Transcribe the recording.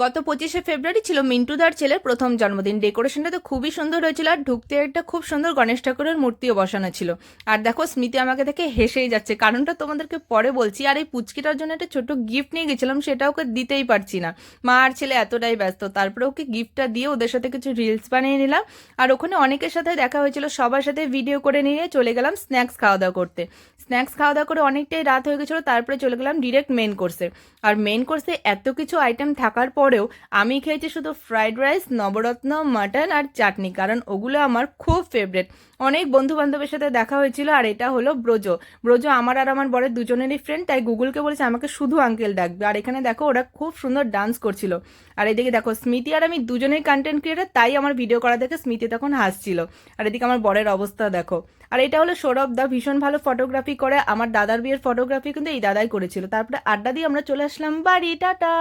গত 25শে ফেব্রুয়ারি ছিল মিন্টুদার ছেলের প্রথম জন্মদিন। ডেকোরেশনটা তো খুবই সুন্দর হয়েছিল, আর ঢুকতে একটা খুব সুন্দর গণেশ ঠাকুরের মূর্তিও বসানো ছিল। আর দেখো স্মৃতি আমাকে দেখে হেসেই যাচ্ছে, কারণটা তোমাদেরকে পরে বলছি। আর এই পুচকিটার জন্য একটা ছোট গিফট নিয়ে গেছিলাম, সেটা ওকে দিতেই পারছি না, মা আর ছেলে এতটাই ব্যস্ত। তারপরে ওকে গিফটটা দিয়ে ওদের সাথে কিছু রিলস বানিয়ে নিলাম। আর ওখানে অনেকের সাথে দেখা হয়েছিল, সবার সাথে ভিডিও করে নিয়ে চলে গেলাম স্ন্যাক্স খাওয়া দাওয়া করতে। স্ন্যাক্স খাওয়া দাওয়া করে অনেকটাই রাত হয়ে গেছিলো, তারপরে চলে গেলাম ডিরেক্ট মেন কোর্সে। আর মেন কোর্সে এত কিছু আইটেম থাকার পরেও আমি খেয়েছি শুধু ফ্রাইড রাইস, নবরত্ন, মাটন আর চাটনি, কারণ ওগুলো আমার খুব ফেভারেট। অনেক বন্ধু বান্ধবের সাথে দেখা হয়েছিল। আর এটা হলো ব্রজো। ব্রজো আমার আর আমার বরের দুজনেরই ফ্রেন্ড, তাই গুগলকে বলেছে আমাকে শুধু আঙ্কেল ডাকবে। আর এখানে দেখো ওরা খুব সুন্দর ডান্স করছিল। আর এদিকে দেখো স্মৃতি আর আমি দুজনেই কন্টেন্ট ক্রিয়েটার, তাই আমার ভিডিও করা দেখে স্মৃতি তখন হাসছিল। আর এদিকে আমার বরের অবস্থা দেখো। আর এটা হলো সৌরভ দা, ভীষণ ভালো ফটোগ্রাফি করে। আমার দাদার বিয়ের ফটোগ্রাফি কিন্তু এই দাদাই করেছিল। তারপরে আড্ডা দিয়ে আমরা চলে আসলাম বাড়ি। টাটা।